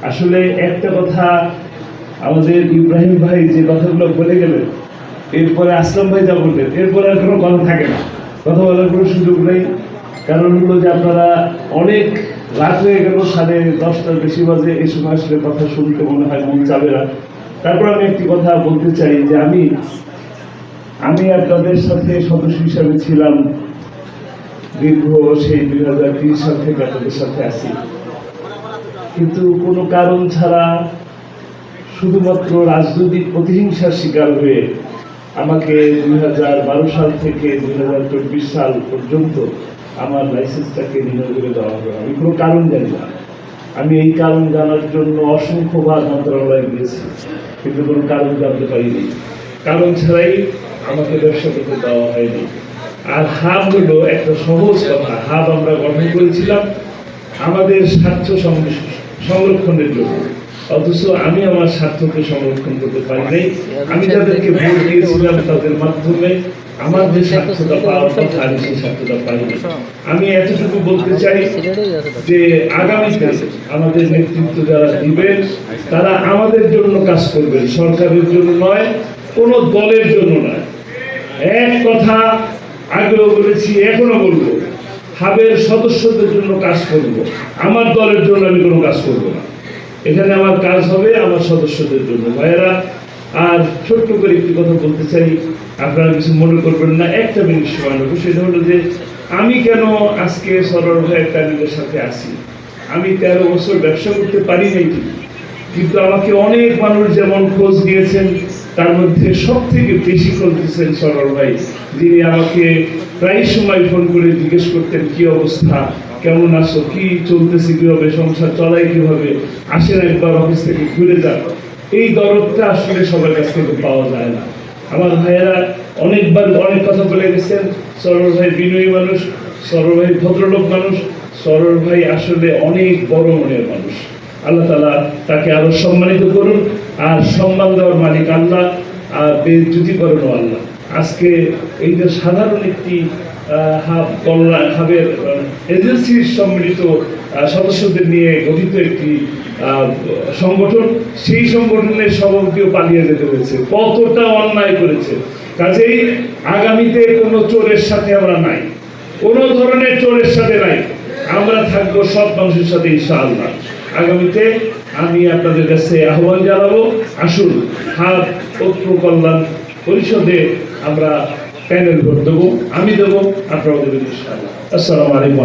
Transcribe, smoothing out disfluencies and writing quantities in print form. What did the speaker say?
আসলে একটা কথা, আমাদের ইব্রাহিম ভাই যে কথাগুলো বলে গেলেন, এরপরে আসলাম ভাই যা বললেন, এরপরে আর কোনো কথা থাকে না, কথা বলার কোনো সুযোগ নেই। কারণ হলো যে আপনারা অনেক রাত হয়ে গেল, 10:30 বেশি বাজে, এই সময় আসলে কথা শুনতে মনে হয় মন চাবে না। তারপর আমি একটি কথা বলতে চাই যে আমি আপনাদের সাথে সদস্য হিসাবে ছিলাম দীর্ঘ সেই 2020 সাল থেকে আপনাদের সাথে আছি, কিন্তু কোনো কারণ ছাড়া শুধুমাত্র রাজনৈতিক প্রতিহিংসার শিকার হয়ে আমাকে 2012 সাল থেকে 2024 সাল পর্যন্ত আমার লাইসেন্সটাকে নির্ণয় করে দেওয়া হবে। আমি কোনো কারণ জানি না। আমি এই কারণ জানার জন্য অসংখ্যবার মন্ত্রণালয়ে গিয়েছি, কিন্তু কোনো কারণ জানতে পারিনি। কারণ ছাড়াই আমাকে ব্যবসা করতে দেওয়া হয়নি। আর হাব হলো একটা সহজ কথা। হাব আমরা গঠন করেছিলাম আমাদের স্বার্থ সংরক্ষণের জন্য, অথচ আমি আমার স্বার্থকে সংরক্ষণ করতে পারি নাই। আমি যাদেরকে ভোট দিয়েছিলাম তাদের মাধ্যমে আমার যে স্বার্থটা পাওয়ার কথা আমি সেই স্বার্থটা পাইনি। আমি এতটুকু বলতে চাই যে আগামীতে আমাদের নেতৃত্ব যারা দিবেন তারা আমাদের জন্য কাজ করবেন, সরকারের জন্য নয়, কোনো দলের জন্য নয়। এক কথা আগেও বলেছি, এখনো বলবো, হাবের সদস্যদের জন্য কাজ করব, আমার দলের জন্য আমি কোনো কাজ করব না। এখানে আমার কাজ হবে আমার সদস্যদের জন্য। ভাইয়েরা, আর ছোট্ট করে একটি কথা বলতে চাই, আপনারা কিছু মনে করবেন না, একটা মিনিট সময় নেব। সেটা হলো যে আমি কেন আজকে সরল ভাই প্যানেলের সাথে আসি। আমি 13 বছর ব্যবসা করতে পারি নাই, কিন্তু আমাকে অনেক মানুষ যেমন খোঁজ দিয়েছেন, তার মধ্যে সব থেকে বেশি খোঁজ দিয়েছেন সরল ভাই, যিনি আমাকে প্রায় সময় ফোন করে জিজ্ঞেস করতেন কি অবস্থা, কেমন আছো, কি চলতেছে, কিভাবে সংসার চলাই, কিভাবে আসেন একবার অফিস থেকে ঘুরে যান। এই দরদটা আসলে সবার কাছ থেকে পাওয়া যায় না। আমার ভাইয়েরা অনেকবার অনেক কথা বলে গেছেন, সরল ভাই বিনয়ী মানুষ, সরল ভাই ভদ্রলোক মানুষ, সরল ভাই আসলে অনেক বড় মনের মানুষ। আল্লাহ তাআলা তাকে আরো সম্মানিত করুন, আর সম্মান দেওয়ার মালিক আল্লাহ, আর বেজ্জতি করেন আল্লাহ। আজকে এই যে সাধারণ একটি হাবের এজেন্সির সম্মিলিত সদস্যদের নিয়ে গঠিত একটি সংগঠন, সেই সংগঠনের সভাপতিও পালিয়ে যেতে হয়েছে, কতটা অন্যায় করেছে। কাজেই আগামীতে কোনো চোরের সাথে আমরা নাই, কোনো ধরনের চোরের সাথে নাই, আমরা থাকবো সব মানুষের সাথে ইনশাআল্লাহ। আগামীতে আমি আপনাদের কাছে আহ্বান জানাবো, আসুন হাব পত্র কল্যাণ পরিষদে আমরা প্যানেল ভোট দেবো, আমি দেবো, আপনারাও দেবেন ইনশাআল্লাহ। আসসালামু আলাইকুম।